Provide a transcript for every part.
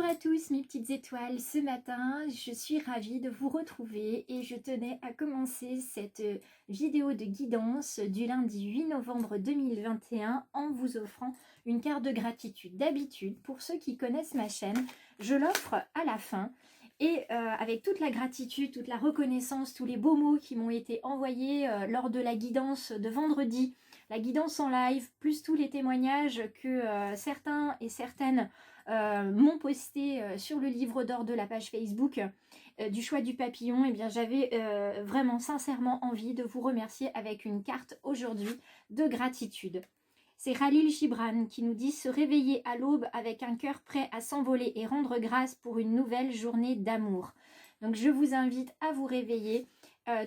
Bonjour à tous mes petites étoiles, ce matin je suis ravie de vous retrouver et je tenais à commencer cette vidéo de guidance du lundi 8 novembre 2021 en vous offrant une carte de gratitude. D'habitude, pour ceux qui connaissent ma chaîne, je l'offre à la fin et avec toute la gratitude, toute la reconnaissance, tous les beaux mots qui m'ont été envoyés lors de la guidance de vendredi, la guidance en live, plus tous les témoignages que certains et certaines m'ont posté sur le livre d'or de la page Facebook du choix du papillon. Et bien j'avais vraiment sincèrement envie de vous remercier avec une carte aujourd'hui de gratitude. C'est Khalil Gibran qui nous dit se réveiller à l'aube avec un cœur prêt à s'envoler et rendre grâce pour une nouvelle journée d'amour. Donc je vous invite à vous réveiller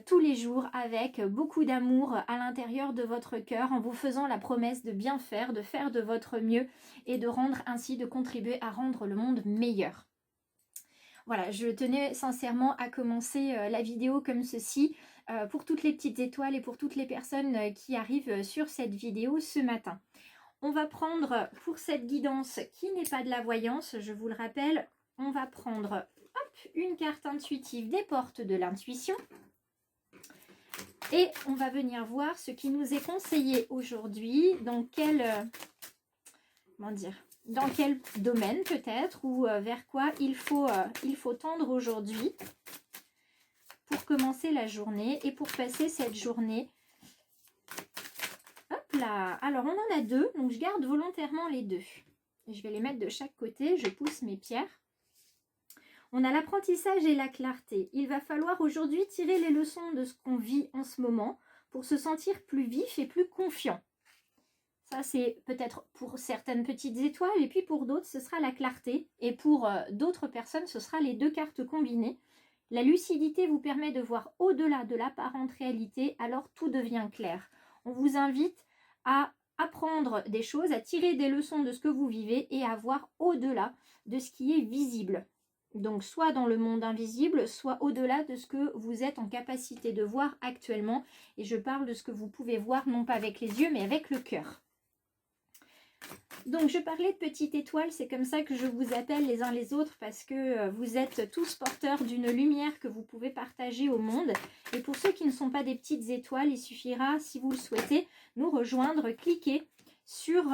tous les jours avec beaucoup d'amour à l'intérieur de votre cœur en vous faisant la promesse de bien faire, de faire de votre mieux et de rendre ainsi, de contribuer à rendre le monde meilleur. Voilà, je tenais sincèrement à commencer la vidéo comme ceci pour toutes les petites étoiles et pour toutes les personnes qui arrivent sur cette vidéo ce matin. On va prendre pour cette guidance qui n'est pas de la voyance, je vous le rappelle, on va prendre une carte intuitive des portes de l'intuition. Et on va venir voir ce qui nous est conseillé aujourd'hui, dans quel domaine peut-être, ou vers quoi il faut tendre aujourd'hui pour commencer la journée et pour passer cette journée. Hop là, alors on en a deux, donc je garde volontairement les deux. Je vais les mettre de chaque côté, je pousse mes pierres. On a l'apprentissage et la clarté. Il va falloir aujourd'hui tirer les leçons de ce qu'on vit en ce moment pour se sentir plus vif et plus confiant. Ça, c'est peut-être pour certaines petites étoiles et puis pour d'autres, ce sera la clarté. Et pour d'autres personnes, ce sera les deux cartes combinées. La lucidité vous permet de voir au-delà de l'apparente réalité, alors tout devient clair. On vous invite à apprendre des choses, à tirer des leçons de ce que vous vivez et à voir au-delà de ce qui est visible. Donc soit dans le monde invisible, soit au-delà de ce que vous êtes en capacité de voir actuellement. Et je parle de ce que vous pouvez voir, non pas avec les yeux, mais avec le cœur. Donc je parlais de petites étoiles, c'est comme ça que je vous appelle les uns les autres parce que vous êtes tous porteurs d'une lumière que vous pouvez partager au monde. Et pour ceux qui ne sont pas des petites étoiles, il suffira, si vous le souhaitez, nous rejoindre, cliquer sur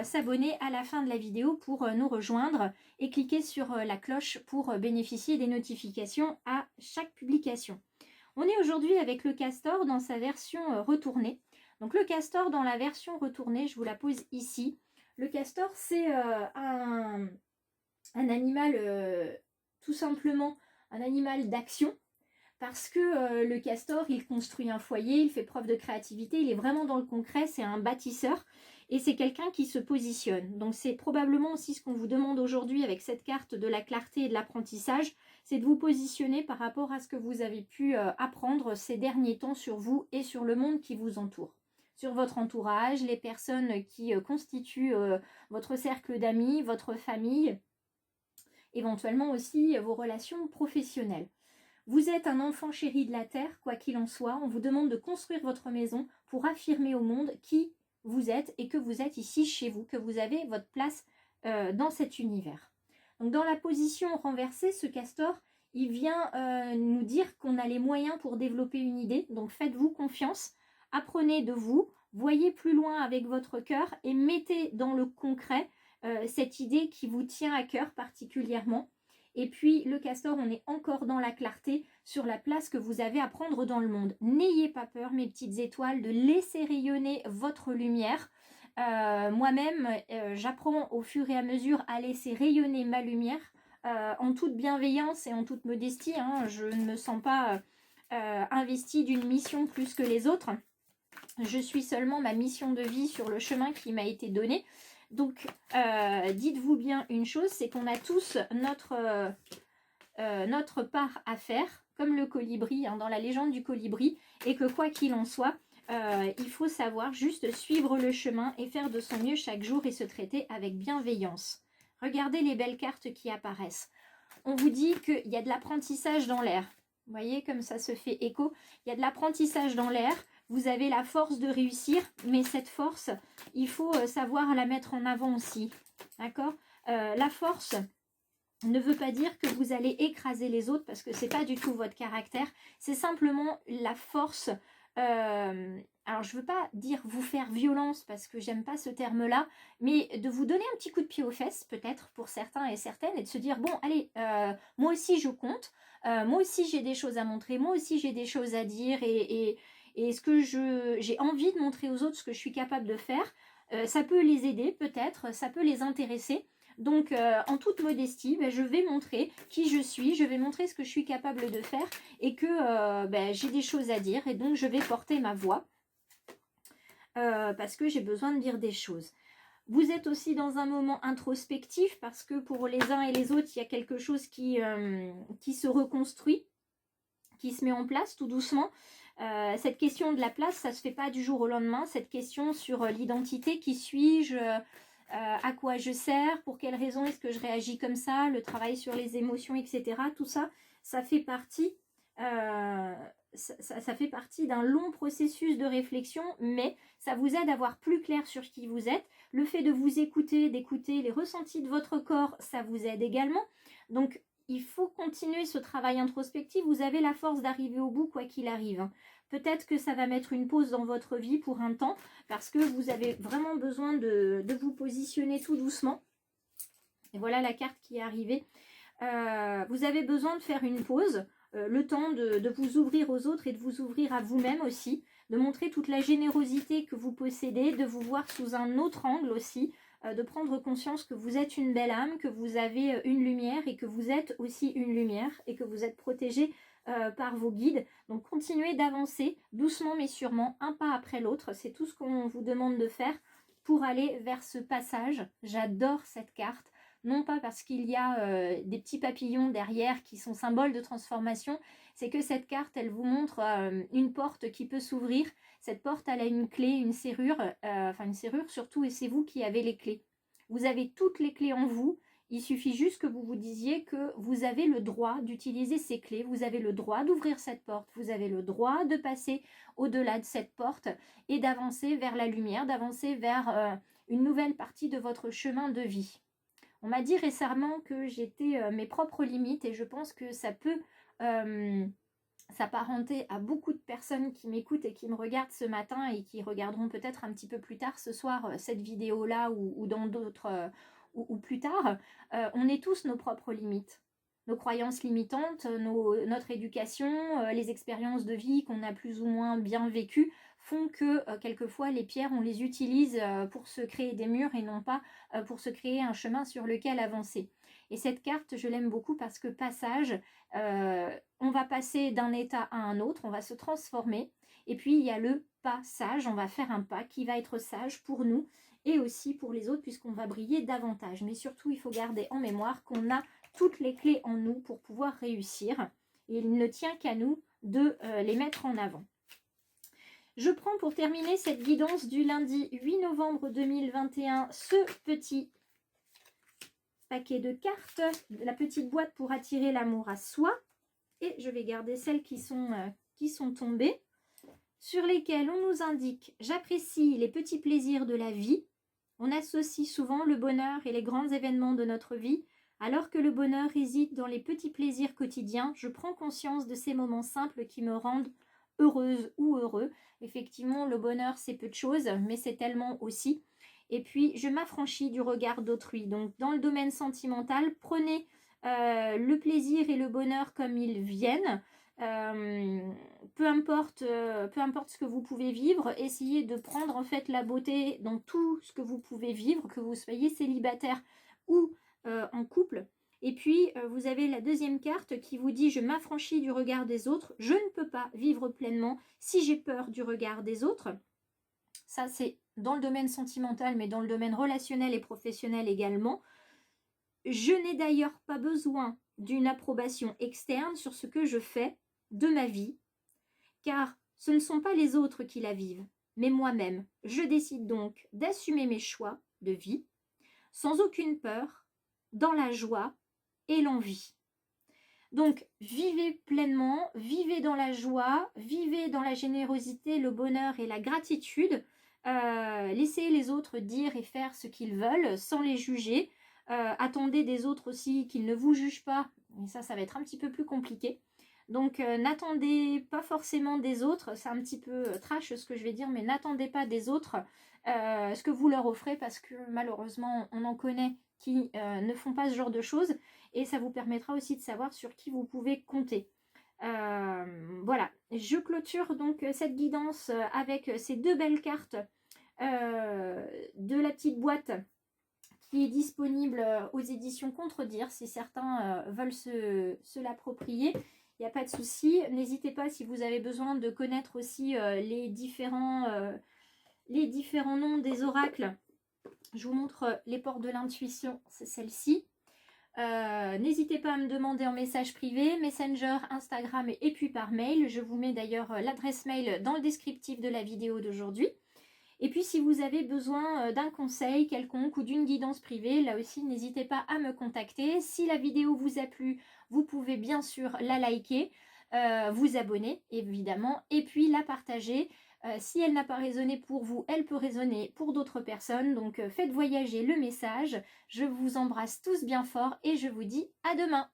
s'abonner à la fin de la vidéo pour nous rejoindre et cliquer sur la cloche pour bénéficier des notifications à chaque publication. On est aujourd'hui avec le castor dans sa version retournée. Donc le castor dans la version retournée, je vous la pose ici. Le castor, c'est un animal, tout simplement un animal d'action. Parce que le castor, il construit un foyer, il fait preuve de créativité, il est vraiment dans le concret, c'est un bâtisseur et c'est quelqu'un qui se positionne. Donc c'est probablement aussi ce qu'on vous demande aujourd'hui avec cette carte de la clarté et de l'apprentissage, c'est de vous positionner par rapport à ce que vous avez pu apprendre ces derniers temps sur vous et sur le monde qui vous entoure. Sur votre entourage, les personnes qui constituent votre cercle d'amis, votre famille, éventuellement aussi vos relations professionnelles. Vous êtes un enfant chéri de la terre, quoi qu'il en soit. On vous demande de construire votre maison pour affirmer au monde qui vous êtes et que vous êtes ici chez vous, que vous avez votre place dans cet univers. Donc dans la position renversée, ce castor, il vient nous dire qu'on a les moyens pour développer une idée. Donc faites-vous confiance, apprenez de vous, voyez plus loin avec votre cœur et mettez dans le concret cette idée qui vous tient à cœur particulièrement. Et puis le castor, on est encore dans la clarté sur la place que vous avez à prendre dans le monde. N'ayez pas peur mes petites étoiles de laisser rayonner votre lumière. Moi-même, j'apprends au fur et à mesure à laisser rayonner ma lumière en toute bienveillance et en toute modestie. Je ne me sens pas investie d'une mission plus que les autres. Je suis seulement ma mission de vie sur le chemin qui m'a été donné. Donc, dites-vous bien une chose, c'est qu'on a tous notre part à faire, comme le colibri, dans la légende du colibri, et que quoi qu'il en soit, il faut savoir juste suivre le chemin et faire de son mieux chaque jour et se traiter avec bienveillance. Regardez les belles cartes qui apparaissent. On vous dit qu'il y a de l'apprentissage dans l'air. Vous voyez comme ça se fait écho. Il y a de l'apprentissage dans l'air. Vous avez la force de réussir, mais cette force, il faut savoir la mettre en avant aussi. D'accord ? La force, ne veut pas dire que vous allez écraser les autres parce que c'est pas du tout votre caractère. C'est simplement la force. Alors je veux pas dire vous faire violence parce que j'aime pas ce terme-là, mais de vous donner un petit coup de pied aux fesses peut-être pour certains et certaines et de se dire bon allez, moi aussi je compte, moi aussi j'ai des choses à montrer, moi aussi j'ai des choses à dire et ce que j'ai envie de montrer aux autres ce que je suis capable de faire, ça peut les aider peut-être, ça peut les intéresser. Donc, en toute modestie, ben, je vais montrer qui je suis, je vais montrer ce que je suis capable de faire et que ben, j'ai des choses à dire et donc je vais porter ma voix parce que j'ai besoin de dire des choses. Vous êtes aussi dans un moment introspectif parce que pour les uns et les autres, il y a quelque chose qui se reconstruit, qui se met en place tout doucement. Cette question de la place, ça ne se fait pas du jour au lendemain. Cette question sur l'identité, qui suis-je, à quoi je sers, pour quelles raisons est-ce que je réagis comme ça, le travail sur les émotions, etc. Tout ça, ça fait partie, ça fait partie d'un long processus de réflexion, mais ça vous aide à voir plus clair sur qui vous êtes. Le fait de vous écouter, d'écouter les ressentis de votre corps, ça vous aide également. Donc, il faut continuer ce travail introspectif. Vous avez la force d'arriver au bout, quoi qu'il arrive. Peut-être que ça va mettre une pause dans votre vie pour un temps, parce que vous avez vraiment besoin de vous positionner tout doucement. Et voilà la carte qui est arrivée. Vous avez besoin de faire une pause, le temps de vous ouvrir aux autres et de vous ouvrir à vous-même aussi, de montrer toute la générosité que vous possédez, de vous voir sous un autre angle aussi, de prendre conscience que vous êtes une belle âme, que vous avez une lumière et que vous êtes aussi une lumière et que vous êtes protégé par vos guides. Donc continuez d'avancer doucement mais sûrement, un pas après l'autre. C'est tout ce qu'on vous demande de faire pour aller vers ce passage. J'adore cette carte. Non pas parce qu'il y a des petits papillons derrière qui sont symboles de transformation, c'est que cette carte, elle vous montre une porte qui peut s'ouvrir. Cette porte, elle a une clé, une serrure, enfin une serrure surtout, et c'est vous qui avez les clés. Vous avez toutes les clés en vous. Il suffit juste que vous vous disiez que vous avez le droit d'utiliser ces clés, vous avez le droit d'ouvrir cette porte, vous avez le droit de passer au-delà de cette porte et d'avancer vers la lumière, d'avancer vers une nouvelle partie de votre chemin de vie. On m'a dit récemment que j'étais mes propres limites et je pense que ça peut s'apparenter à beaucoup de personnes qui m'écoutent et qui me regardent ce matin et qui regarderont peut-être un petit peu plus tard ce soir cette vidéo-là ou dans d'autres ou plus tard. On est tous nos propres limites. Nos croyances limitantes, notre éducation, les expériences de vie qu'on a plus ou moins bien vécues font que quelquefois les pierres, on les utilise pour se créer des murs et non pas pour se créer un chemin sur lequel avancer. Et cette carte, je l'aime beaucoup parce que passage, on va passer d'un état à un autre, on va se transformer. Et puis, il y a le passage, on va faire un pas qui va être sage pour nous et aussi pour les autres puisqu'on va briller davantage. Mais surtout, il faut garder en mémoire qu'on a toutes les clés en nous pour pouvoir réussir. Et il ne tient qu'à nous de les mettre en avant. Je prends pour terminer cette guidance du lundi 8 novembre 2021 ce petit paquet de cartes, la petite boîte pour attirer l'amour à soi. Et je vais garder celles qui sont tombées, sur lesquelles on nous indique « J'apprécie les petits plaisirs de la vie ». On associe souvent le bonheur et les grands événements de notre vie. Alors que le bonheur réside dans les petits plaisirs quotidiens, je prends conscience de ces moments simples qui me rendent heureuse ou heureux. Effectivement, le bonheur, c'est peu de choses, mais c'est tellement aussi. Et puis, je m'affranchis du regard d'autrui. Donc, dans le domaine sentimental, prenez le plaisir et le bonheur comme ils viennent. Peu importe ce que vous pouvez vivre, essayez de prendre en fait la beauté dans tout ce que vous pouvez vivre, que vous soyez célibataire ou en couple. Et puis, vous avez la deuxième carte qui vous dit « Je m'affranchis du regard des autres. Je ne peux pas vivre pleinement si j'ai peur du regard des autres. » Ça, c'est dans le domaine sentimental, mais dans le domaine relationnel et professionnel également. Je n'ai d'ailleurs pas besoin d'une approbation externe sur ce que je fais de ma vie, car ce ne sont pas les autres qui la vivent, mais moi-même. Je décide donc d'assumer mes choix de vie, sans aucune peur, dans la joie et l'envie. Donc, vivez pleinement, vivez dans la joie, vivez dans la générosité, le bonheur et la gratitude. Laissez les autres dire et faire ce qu'ils veulent sans les juger. Attendez des autres aussi qu'ils ne vous jugent pas. Et ça va être un petit peu plus compliqué. Donc n'attendez pas forcément des autres, c'est un petit peu trash ce que je vais dire, mais n'attendez pas des autres ce que vous leur offrez, parce que malheureusement on en connaît qui ne font pas ce genre de choses, et ça vous permettra aussi de savoir sur qui vous pouvez compter. Voilà, je clôture donc cette guidance avec ces deux belles cartes de la petite boîte qui est disponible aux éditions Contredire si certains veulent se l'approprier. Il n'y a pas de souci. N'hésitez pas, si vous avez besoin de connaître aussi les différents noms des oracles. Je vous montre les portes de l'intuition, c'est celle-ci. N'hésitez pas à me demander en message privé, Messenger, Instagram et puis par mail. Je vous mets d'ailleurs l'adresse mail dans le descriptif de la vidéo d'aujourd'hui. Et puis si vous avez besoin d'un conseil quelconque ou d'une guidance privée, là aussi n'hésitez pas à me contacter. Si la vidéo vous a plu, vous pouvez bien sûr la liker, vous abonner évidemment, et puis la partager. Si elle n'a pas résonné pour vous, elle peut résonner pour d'autres personnes. Donc faites voyager le message. Je vous embrasse tous bien fort et je vous dis à demain.